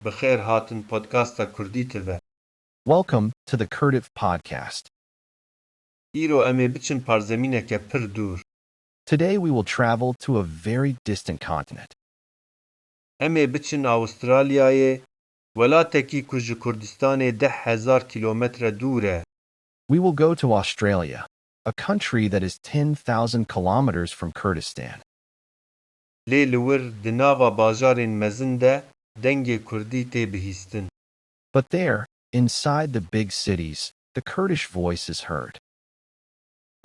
بخیر هاتن پودکاستا کردی تبه. Welcome to the Kurdish Podcast. ایرو امی بچن پارزمینه که پر دور. Today we will travel to a very distant continent. امی بچن آوسترالیایê ولاتکی کج کردستان 10,000 کیلومتر دوره. We will go to Australia, a country that is 10,000 kilometers from Kurdistan. لی لور دناوا باجارین مزنده دنگ کردی تی بهیستن. But there, inside the big cities, the Kurdish voice is heard.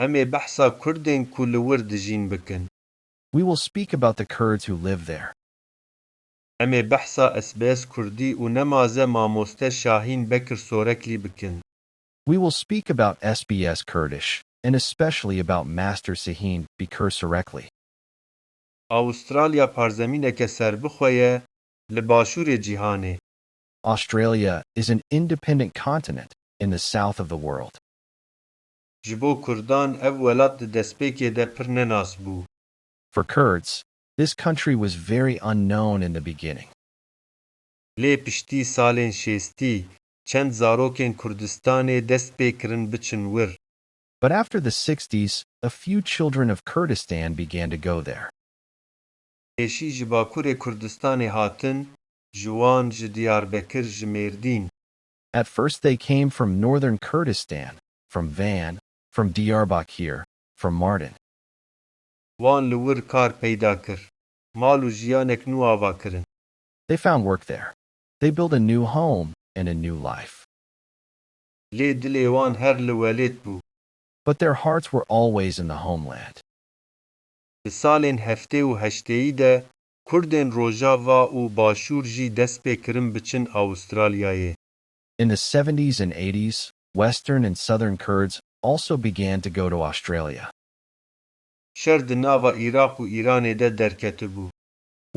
امی بحثا کردین کو لور دجین بکن. We will speak about the Kurds who live there. امی بحثا SBS کردی و نمازه ماموسته شاهین بکر سورکلی بکن. We will speak about SBS Kurdish, and especially about Master Şahîn Bekir Soreklî. آوسترالیا پارزمینه که سر بخویه لباشور جیهانه. Australia is an independent continent in the south of the world. جبو کردان او ولات دسپیکه ده پر نناس بو. For Kurds, this country was very unknown in the beginning. لی پشتی سالین شیستی چند زاروکین کردستان دست پیکرن بچن ور. But after the 60s, a few children of Kurdistan began to go there. ایشی جباکور کردستان هاتن جوان جدیار بکر جمیردین. At first they came from northern Kurdistan, from Van, from Diyarbakir, from Mardin. وان لور کار پیدا کر. مالو جیانک نو آوا کرن. They found work there. They built a new home and a new life. لی دلی وان هر لولیت بو. But their hearts were always in the homeland. به سالین هفته و هشتهی ده کردین روژاوا و باشور جی دست پیکرن بچن آوسترالیایê. In the 70s and 80s, Western and Southern Kurds also began to go to Australia. شر د ناوا عراق و ایران ده درکته بو.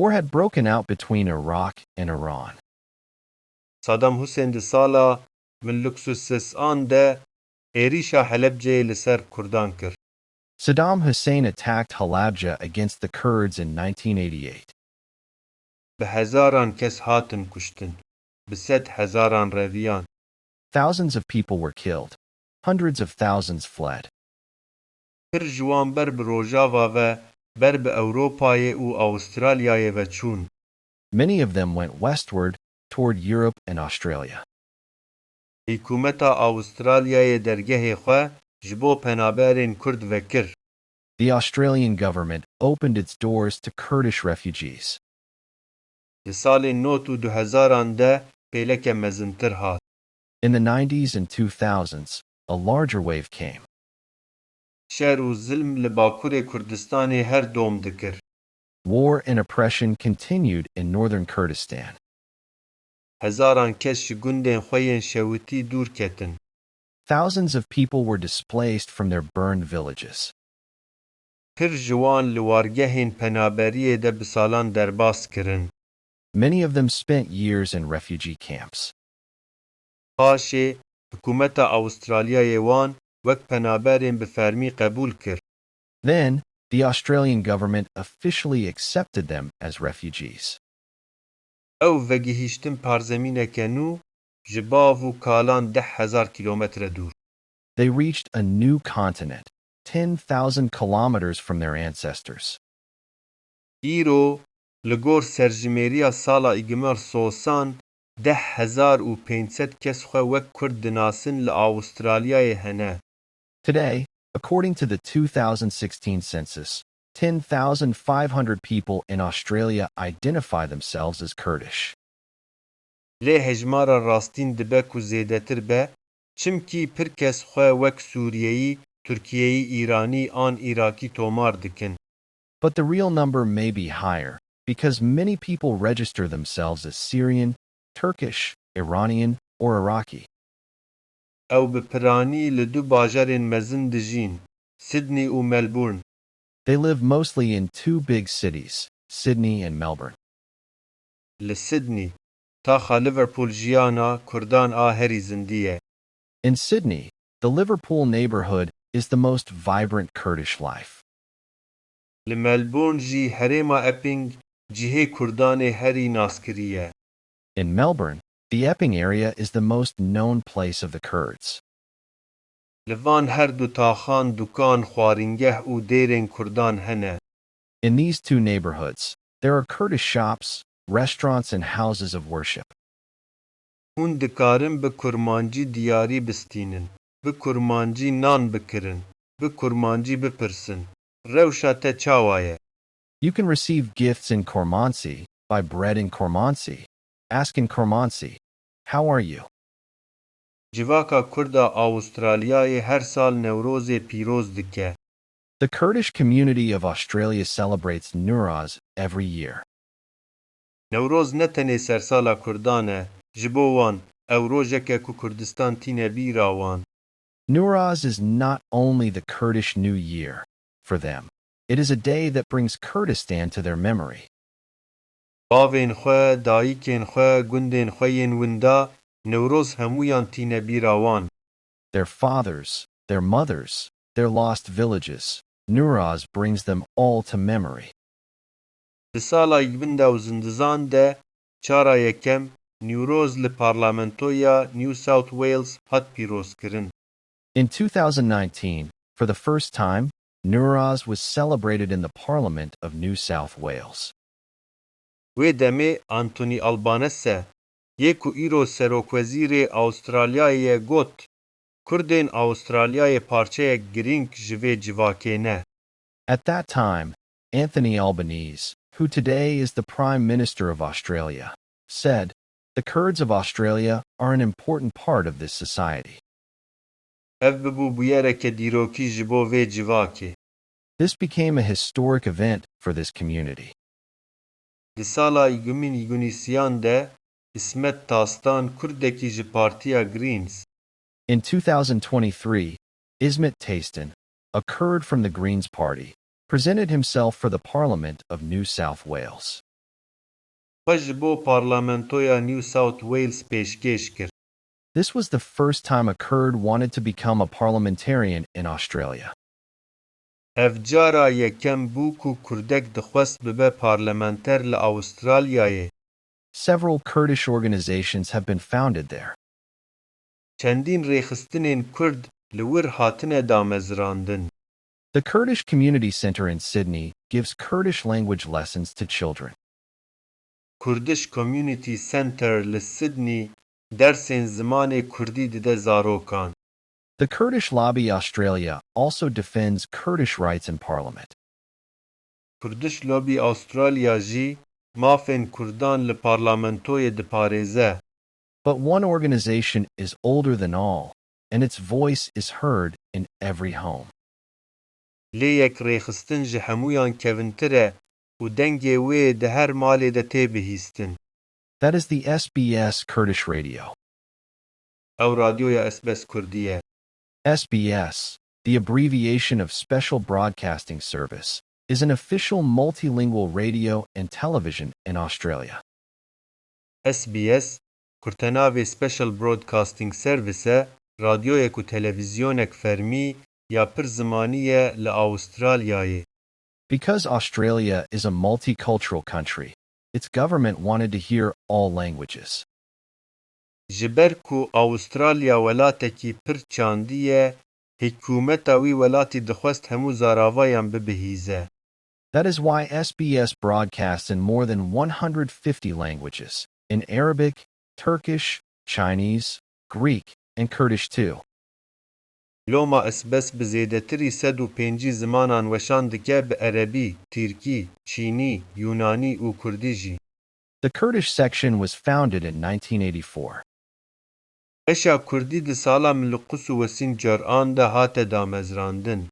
War had broken out between Iraq and Iran. صدام حسین ده سالا من لکسوس آن ده ایریشا حلبجه لسر کردان کر. Saddam Hussein attacked Halabja against the Kurds in 1988. به هزاران کس هاتن کشتن. به 100,000 رویان. Thousands of people were killed. Hundreds of thousands fled. پر جوان بر به روژاوا و بر به اوروپای و آوسترالیای و چون. Many of them went westward toward Europe and Australia. حکومتا آوسترالیای درگه خواه جبو پنابرین کرد وکر. The Australian government opened its doors to Kurdish refugees. ده سال نوت و 2000 ده پیلک مزنتر هات. In the 90s and 2000s, a larger wave came. شر و ظلم لباکور کردستان هر دوم دکر. War and oppression continued in northern Kurdistan. هزاران کس شگوندین خوین شوتی دور کتن. Thousands of people were displaced from their burned villages. پر جوان لوارگهین پنابریه ده بسالان درباس کرن. Many of them spent years in refugee camps. پاشه حکومتا آوسترالیای وان وک پنابرین بفرمی قبول کر. Then, the Australian government officially accepted them as refugees. او وگهیشتن پارزمینه کنو جباو و کالان 10,000 کیلومتر دور. They reached a new continent, 10,000 kilometers from their ancestors. ایرو لگور سرجمیریا سالا ایگمار سوسان 10,500 کس خواه وک کرد دناسن لآوسترالیای هنه. Today, according to the 2016 census, 10,500 people in Australia identify themselves as Kurdish. لی هجمارا راستین دبه کو زیدتر به چمکی پر کس خواه وک سوریهی، ترکیهی، ایرانی آن ایراکی تومار دکن. But the real number may be higher, because many people register themselves as Syrian, Turkish, Iranian, or Iraqi. او بپرانی لدو باجارین مزن دجین، سیدنی و ملبورن. They live mostly in two big cities, Sydney and Melbourne. لسیدنی تاخا لیورپول جیانا کردان آهری زندیه. In Sydney, the Liverpool neighborhood is the most vibrant Kurdish life. لملبورن جی هریما اپینگ جیه کردان هری ناسکریه. In Melbourne, the Epping area is the most known place of the Kurds. Li van her du taxan, dukan, xwaringeh û dêrên Kurdan hene. In these two neighborhoods, there are Kurdish shops, restaurants, and houses of worship. Hûn dikarin bi kurmancî diyarî bistînin, bi kurmancî nan bikirin, bi kurmancî bipirsin. Rewşa te çawa ye? You can receive gifts in Kurmancî, buy bread in Kurmancî, ask in Kurmancî, "How are you?" Civaka Kurda Awustralyayê her sal Newrozê pîroz dike. The Kurdish community of Australia celebrates Newroz every year. Newroz ne tenê sersala Kurdan e, ji bo wan, ew rojeke ku Kurdistan tîne bîra wan. Newroz is not only the Kurdish New Year for them, it is a day that brings Kurdistan to their memory. Bavên xwe, dayîkên xwe, gundên xwe yên winda, Newroz hemûyan tîne bîra wan. Their fathers, their mothers, their lost villages. Newroz brings them all to memory. Di sala winda û zindizan de, çara yekem, Newroz li Parlamentoya New South Wales hat pîrozkirin. In 2019, for the first time, Newroz was celebrated in the Parliament of New South Wales. Wê demê Anthony Albanese, yê ku îro Serokwezîrê Awstralyayê got, Kurdên Awstralyayê parçeyek girîng ji vê civakê ne. At that time, Anthony Albanese, who today is the Prime Minister of Australia, said, "The Kurds of Australia are an important part of this society." Ev bibû bûyereke dîrokî ji bo vê civakê. This became a historic event for this community. Di sala îgûnîsiyan de, İsmet Tastan Kurdekî ji Partiya Greens. In 2023, Ismet Tastan, a Kurd from the Greens Party, presented himself for the Parliament of New South Wales. Xwe ji bo Parlamentoya New South Wales pêşkêş kir. This was the first time a Kurd wanted to become a parliamentarian in Australia. Ev cara yekem bû ku Kurdek dixwest bibe parlamenter li Awstralyayê. Several Kurdish organizations have been founded there. Çendîn rêxistinên Kurd li wir hatine damezrandin. The Kurdish Community Center in Sydney gives Kurdish language lessons to children. Kurdish Community Center li Sydney dersên zimanê Kurdî dide zarokan. The Kurdish Lobby Australia also defends Kurdish rights in Parliament. Kurdish Lobby Australia jî mafên Kurdan li parlamentoyê diparêze. But one organization is older than all, and its voice is heard in every home. Lê yek rêxistin ji hemûyan kevintir e û dengê wê di her malê de tê bihîstin. That is the SBS Kurdish Radio. Ew radyoya SBS Kurdî ye. SBS, the abbreviation of Special Broadcasting Service, is an official multilingual radio and television in Australia. SBS, kurtenavê Special Broadcasting Service, radyoyek û televizyonek fermî ya pir zimanî ye li Awstralyayê. Because Australia is a multicultural country, its government wanted to hear all languages. Ji ber ku Awstralya welatekî pir çandî ye, hikûmeta wî welatî dixwest hemû zaravayan bibihîze. That is why SBS broadcasts in more than 150 languages, in Arabic, Turkish, Chinese, Greek, and Kurdish too. Loma SBS bi zêdetirî 105 zimanan weşan dike bi Erebî, Tirkî, Çînî, Yunanî û Kurdî jî. The Kurdish section was founded in 1984. Eşa Kurdî di sala min li Qus û Wesîn caran de hate damezrandin.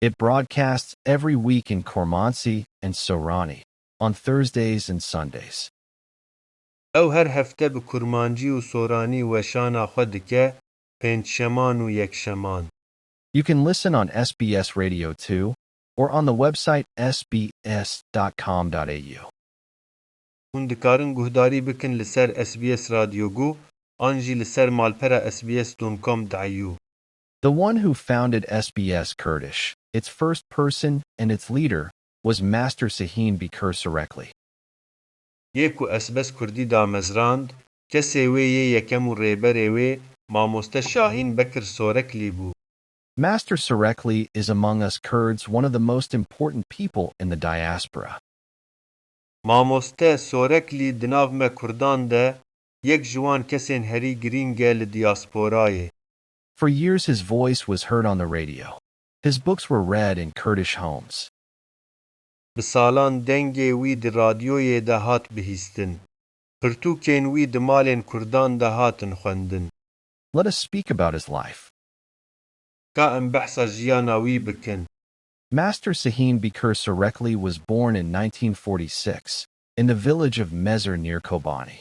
It broadcasts every week in Kurmancî and Sorekli, on Thursdays and Sundays. Ew her hefte bi kurmancî û soranî weşana xwe dike, pênçşeman û yekşeman. You can listen on SBS Radio 2 or on the website sbs.com.au. Hûn dikarin guhdarî bikin li ser SBS Radio Gu, an jî li ser malpera sbs.com.au. The one who founded SBS Kurdish, its first person and its leader, was Master Şahîn Bekir Soreklî. یê ku SBS Kurdî damezrand, kesê wê yê yekem û rêberê wê Mamoste Şahîn Bekir Soreklî bû. Master Şahîn is among us Kurds one of the most important people in the diaspora. Mamoste Soreklî di nav me Kurdan de yek ji wan kesên herî girîng e li diasporayê. For years his voice was heard on the radio. His books were read in Kurdish homes. Bi salan dengê wî di radyoyê de hat bihîstin. Pirtûkên wî di malên Kurdan de hatin xwendin. Let us speak about his life. Ka em behsa jiyana wî bikin. Master Şahîn Bekir Soreklî was born in 1946 in the village of Veger near Kobanî.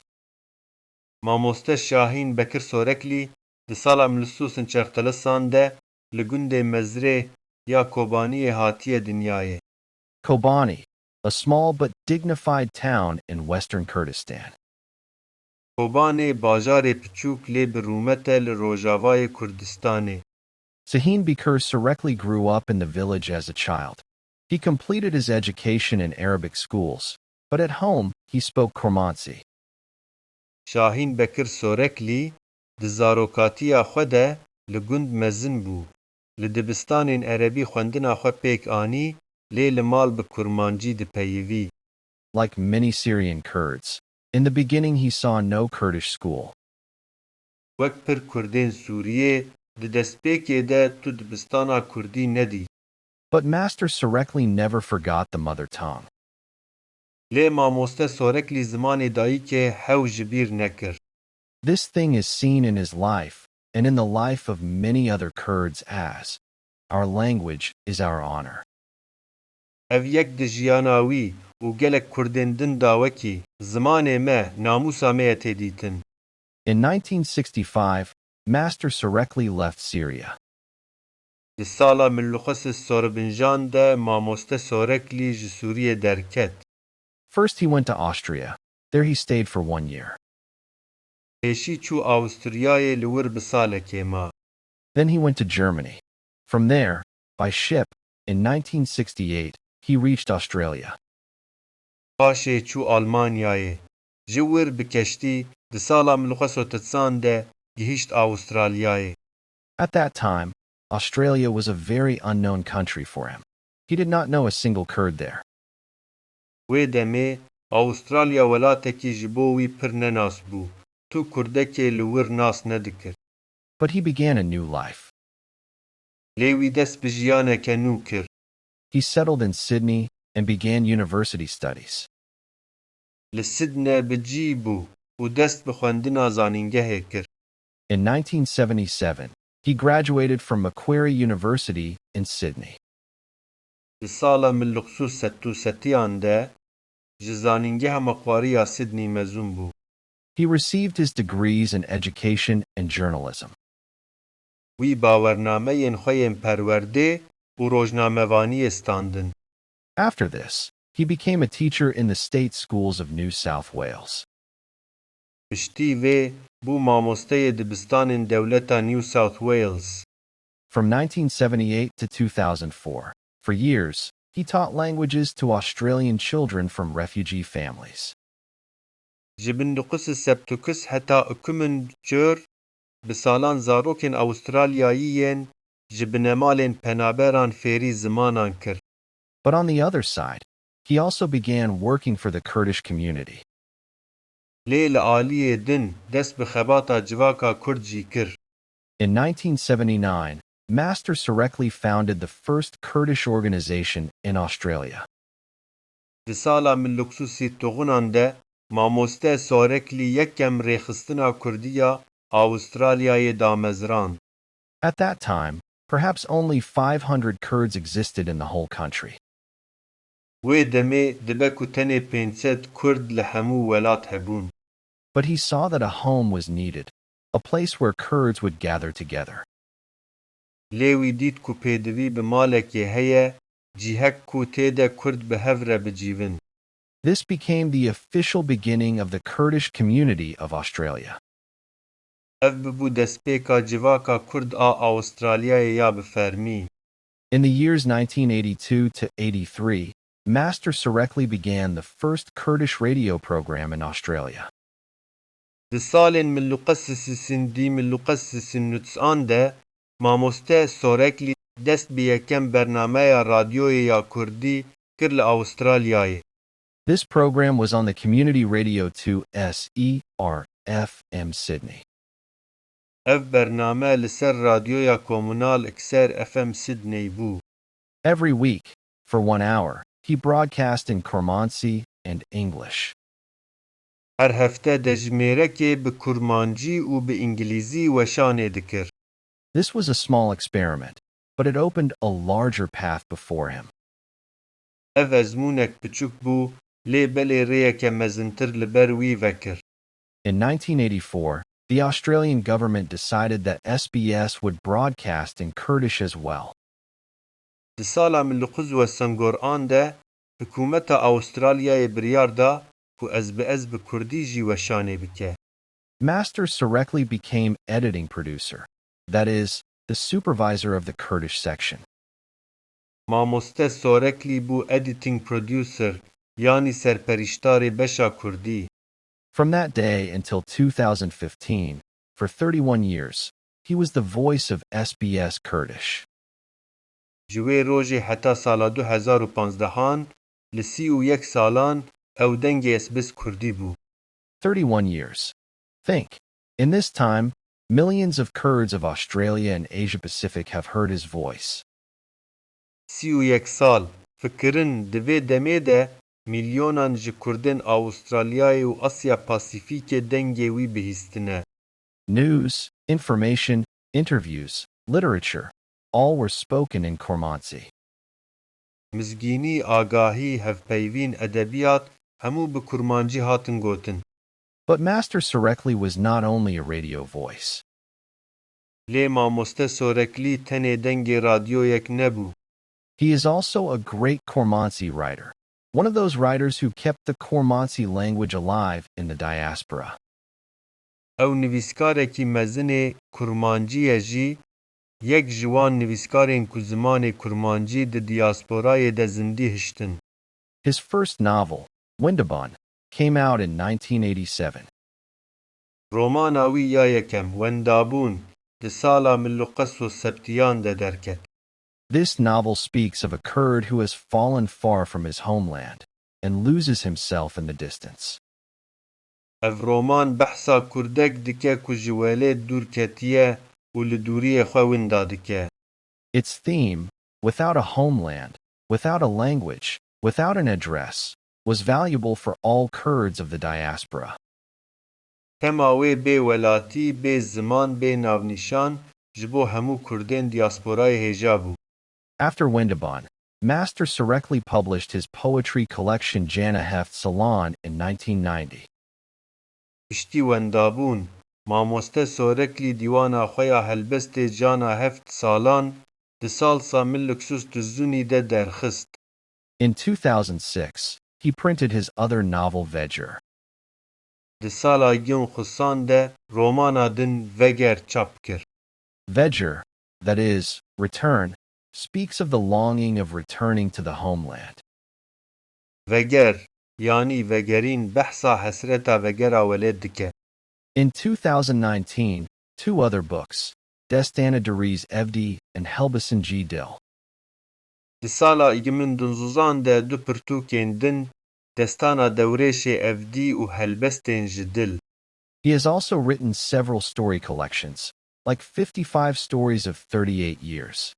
Mamoste Şahîn Bekir Soreklî di sala 1940 de li gundê Mezrê ya Kobanîyê hatiye dinyayê. Kobanî, a small but dignified town in western Kurdistan. Kobanê bajarê piçûk lê bi rûmet e li Rojavayê Kurdistanê. Şahîn Bekir Soreklî grew up in the village as a child. He completed his education in Arabic schools, but at home he spoke Kurmancî. Şahîn Bekir Soreklî di zarokatiya xwe de li gund mezin bû. Li dibistanên Erebî xwendina xwe pêk anî, lê li mal bi Kurmancî dipeyivî. Like many Syrian Kurds, in the beginning he saw no Kurdish school. Wek pir Kurdên Sûriyê, di destpêkê de tu dibistana Kurdî nedî. But Master Sorekli never forgot the mother tongue. Lê Mamoste Soreklî zimanê dayîkê hew ji bîr nekir. This thing is seen in his life and in the life of many other Kurds as our language is our honor. Ev yek di jiyana wî û gelek Kurdên din da wekî, zimanê me, namûsa me ye tê dîtin. In 1965, Master Sorekli left Syria. Di sala 1945 de Mamoste Soreklî ji Sûriyê derket. First he went to Austria. There he stayed for 1 year. Pêşî çû Awstriyayê li wir bi salekê ma. Then he went to Germany. From there, by ship, in 1968, he reached Australia. Paşê çû Almanyayê. Ji wir bi keştî di sala 1930 de gihîşt Awstralyayê. At that time, Australia was a very unknown country for him. He did not know a single Kurd there. Wê demê Awstralya welatekî ji bo wî pir nenas bû. Tu Kurdekê li wir nas nedikir. But he began a new life. Lê wî dest bi jiyaneke nû kir. He settled in Sydney and began university studies. Li Sydney bi cî bû û dest bi xwendina zanîngehê kir. In 1977, he graduated from Macquarie University in Sydney. Di sala 1970 de ji zanîngeha Macquarieya Sydney mezûn bû. He received his degrees in education and journalism. Wî bawernameyên xwe yên perwerdê û rojnamevaniyê standin. After this, he became a teacher in the state schools of New South Wales. Piştî vê bû mamosteyê dibistanên dewleta New South Wales. From 1978 to 2004, for years, he taught languages to Australian children from refugee families. Ji 1979 heta 2004 bi salan zarokên Awstralyayî yên ji binemalên penaberan fêrî zimanan kir. But on the other side, he also began working for the Kurdish community. Lê li aliyê din dest bi xebata civaka Kurd jî kir. In 1979, Master Sorekli founded the first Kurdish organization in Australia. Di sala 1939 de Mamoste Soreklî yekem rêxistina Kurdiya Awstralyayê damezrand. At that time, perhaps only 500 Kurds existed in the whole country. Wê demê dibe ku tenê 500 Kurd li hemû welat hebûn. But he saw that a home was needed, a place where Kurds would gather together. Lê wî dît ku pêdivî bi malekê heye, cîhek ku tê de Kurd bi hev re bicîvin. This became the official beginning of the Kurdish community of Australia. Ev bibû destpêka civaka Kurd a Awstralyayê ya bi fermî. In the years 1982 to 83, Master Sorekli began the first Kurdish radio program in Australia. Di salên milluqesisîn milluqesisîn de Mamoste Şahîn dest bi yekem bernameya radyoya Kurdî kir li Awstralyayê. This program was on the Community Radio 2 SER-FM Sydney. Ev bername li ser radyoya komunal Ekser FM Sydney bû. Every week, for 1 hour, he broadcast in Kurmancî and English. Her hefte dejmêrekê bi Kurmancî û bi Îngilîzî weşanê dikir. This was a small experiment, but it opened a larger path before him. Ev ezmûnek piçûk bû, lê belê rêyeke mezintir li ber wî vekir. In 1984, the Australian government decided that SBS would broadcast in Kurdish as well. Di sala 1990 de hikûmeta Awstralyayê biryar da ku SBS bi Kurdî jî weşanê bike. Master Sorekli became editing producer, that is, the supervisor of the Kurdish section. Mamoste Şahîn bû editing producer, yani serperiştarê beşa Kurdî. From that day until 2015, for 31 years, he was the voice of SBS Kurdish. Ji wê rojê heta sala 2015 li 31 salan ew dengê SBS Kurdî bû. 31 years. Think, in this time, millions of Kurds of Australia and Asia Pacific have heard his voice. 31 sal, fikirin di vê demê de milyonan ji Kurdên Awustralyayê û Asya Pasîfîkê dengê wî bihîstine. News, information, interviews, literature, all were spoken in Kurmancî. Mizgînî, agahî, hevpeyvîn, edebiyat hemû bi Kurmancî hatin gotin. But Master Sorekli was not only a radio voice. Lê Mamoste Şahîn tenê dengê radyoyek nebû. He is also a great Kurmancî writer, one of those writers who kept the Kurmancî language alive in the diaspora. Ew nivîskarekî mezinê Kurmancîye jî, yek ji wan nivîskarên ku zimanê Kurmancî di diasporayê de zindî hiştin. His first novel, Wendabûn, came out in 1987. Romana wî ya yekem, Wendabûn, di sala 1970 de derket. This novel speaks of a Kurd who has fallen far from his homeland and loses himself in the distance. Ev roman behsa Kurdek dike ku ji welê dûr ketiye û li dûriyê xwe winda dike. Its theme, without a homeland, without a language, without an address, was valuable for all Kurds of the diaspora. Tema wê bê welatî, bê ziman, bê navnîşan ji bo hemû Kurdên diasporayê hêja bû. After Wendabûn, Master Sorekli published his poetry collection Jana Heft Salan in 1990. Piştî Wendabûn, Mamoste Şahîn dîwana xwe ya helbestê Jana Heft Salan di salsa 1990 de derxist. In 2006, he printed his other novel Veger. Di sala yên xusan de romana din Veger çap kir. Veger, that is, return, speaks of the longing of returning to the homeland. Veger, yani vegerîn behsa hesreta vegera welê dike. In 2019, two other books, Destana Deriz Evdi and Helbison G. Dil. Di sala 2019 de du pirtûkên din, Destana Dewrêşê Evdî û Helbestên ji Dil. He has also written several story collections, like 55 Stories of 38 Years.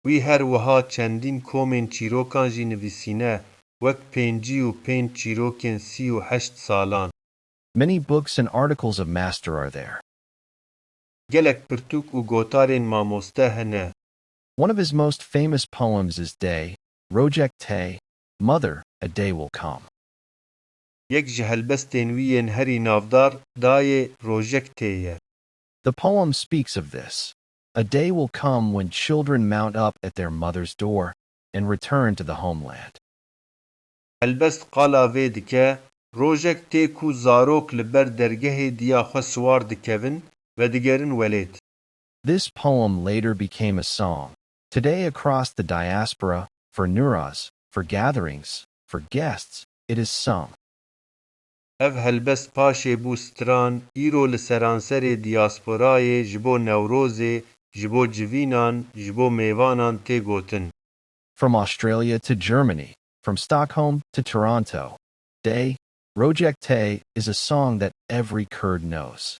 Wî her wiha çendîn komên çîrokan jî nivîsîne, wek 5 û 5 çîrokên 38 salan. Many books and articles of Master are there. Gelek pirtûk û gotarên mamoste hene. One of his most famous poems is Dayê Rojek Tê, Mother, a Day Will Come. Yek ji helbestên wî yên herî navdar Dayê Rojek Tê ye. The poem speaks of this. A day will come when children mount up at their mother's door and return to the homeland. Helbest qala vê dike, rojek tê ku zarok li ber dergehê diya xwe siwar dikevin ve digerin welêt. This poem later became a song, today across the diaspora, for Newroz, For gatherings, for guests, it is sung. Ev helbest paşê bû stran îro li seranserê diasporayê ji bo Newrozê, ji bo civînan, ji bo mêvanan tê gotin. From Australia to Germany, from Stockholm to Toronto, Dayê Rojek Tê is a song that every Kurd knows.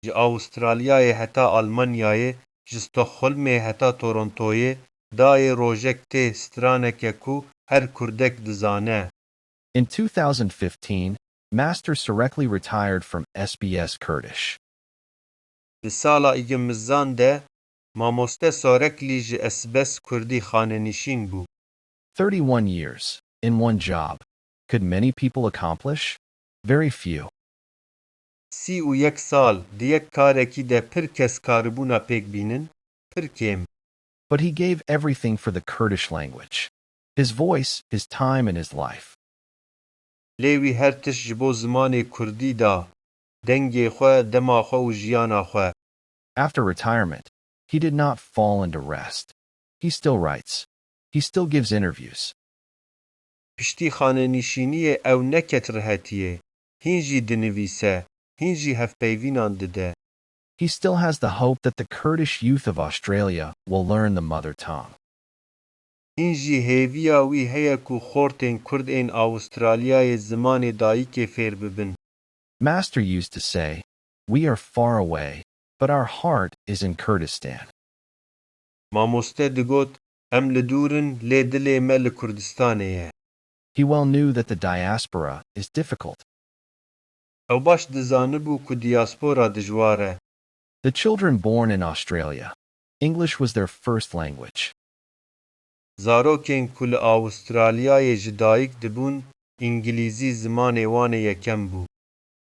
Ji Awstralyayê heta Almanyayê, ji Stockholmê heta Torontoyê, Dayê Rojek Tê straneke ku her Kurdek dizane. In 2015, Master Şahîn retired from SBS Kurdish. Di sala îgimizan de, Mamoste Şahîn ji SBS Kurdî xanenîşîn bû. 31 years, in one job. Could many people accomplish? Very few. 31 sal di yek karekî de pir kes karibûna pêk bînin, pir kêm. But he gave everything for the Kurdish language. His voice, his time, and his life. Lê wî her tişt ji bo zimanê Kurdî da, dengê xwe, dema xwe û jiyana xwe. After retirement, he did not fall into rest. He still writes. He still gives interviews. Piştî xanenîşîniyê ew neket rihetiyê, hîn jî dinivîse, hîn jî hevpeyvînan dide. He still has the hope that the Kurdish youth of Australia will learn the mother tongue. Hîn jî hêviya wî heye ku xortên Kurdên Awustralyayê zimanê dayîkê fêr bibin. Master used to say, "We are far away, but our heart is in Kurdistan." Mamoste digot, em li dûrin lê dilê me li Kurdistanê ye. He well knew that the diaspora is difficult. Ew baş dizanibû ku diaspora dijwar e. The children born in Australia, English was their first language. Zarokên ku li Awustralyayê ji dayîk dibûn, îngilîzî zimanê wan ê yekem bû.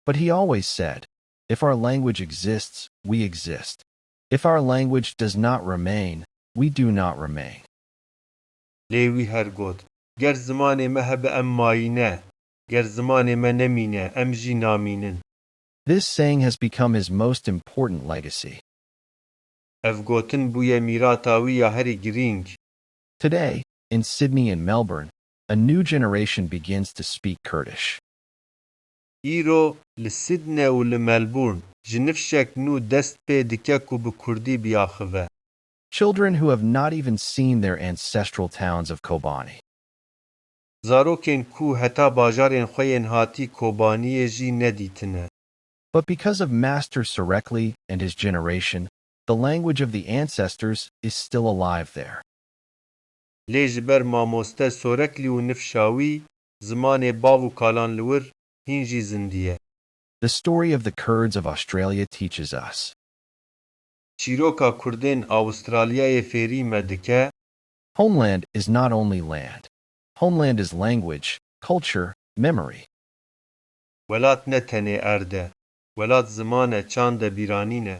But he always said, if our language exists, we exist. If our language does not remain, we do not remain. Lê wî her got, ger zimanê me hebe em mayîne, ger zimanê me nemîne, em jî namînin. This saying has become his most important legacy. Ev gotin bûye mîrata wî ya herî girîng. Today, in Sydney and Melbourne, a new generation begins to speak Kurdish. Îro li Sydney û li Melbourne ji nifşek nû dest pê dike ku bi Kurdî biaxive. Children who have not even seen their ancestral towns of Kobanî. Zarokên ku heta bajarên xwe yên hatî Kobanîyê jî nedîtine. But because of Master Sorekli and his generation, the language of the ancestors is still alive there. Lê ji ber Mamoste Soreklî û nifşa wî, zimanê bav û kalan li wir hîn jî zindî ye. The story of the Kurds of Australia teaches us. Çîroka Kurdên Awustralyayê fêrî me dike, Homeland is not only land. Homeland is language, culture, memory. welat ne tenê erd e, welat ziman e çand e bîranîn e.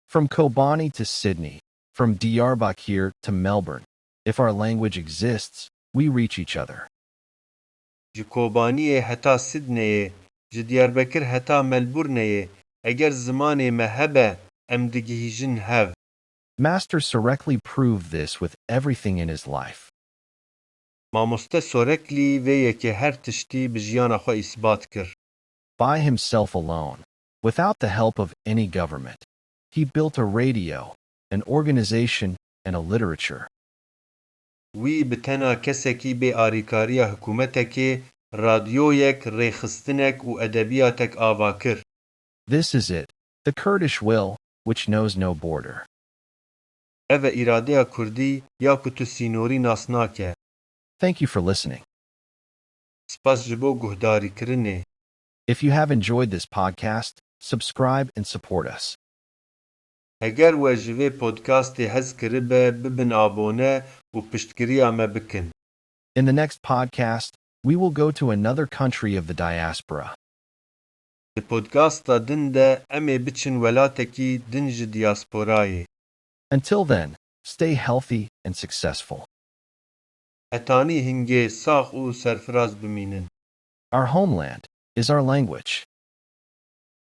From Kobanî to Sydney, from Diyarbakir to Melbourne, if our language exists, we reach each other. Ji Kobanîyê heta Sydneyê, ji Diyarbekir heta Melbourneê, eger zimanê me hebe, em digihîjin hev. Master Sorekli proved this with everything in his life. Mamoste Soreklî vê yekê her tiştî bi jiyana xwe îsbat kir. By himself alone, without the help of any government, he built a radio, an organization, and a literature. Wî bi tena kesekî bê arîkariya hikûmetekê, radyoyek, rêxistinek û edebiyatek ava kir. This is it, the Kurdish will, which knows no border. Ev e îradeya Kurdî ya ku tu sînorî nas nake. Thank you for listening. Spas ji bo guhdarîkirinê. If you have enjoyed this podcast, subscribe and support us. Eger we ji vê podcastê hez kiribe, bibin abone û piştgiriya me bikin. In the next podcast, we will go to another country of the diaspora. Di podcasta din de em ê biçin welatekî din ji diasporayê. Until then, stay healthy and successful. Hetanî hingê sax û serfiraz bimînin. Our homeland is our language.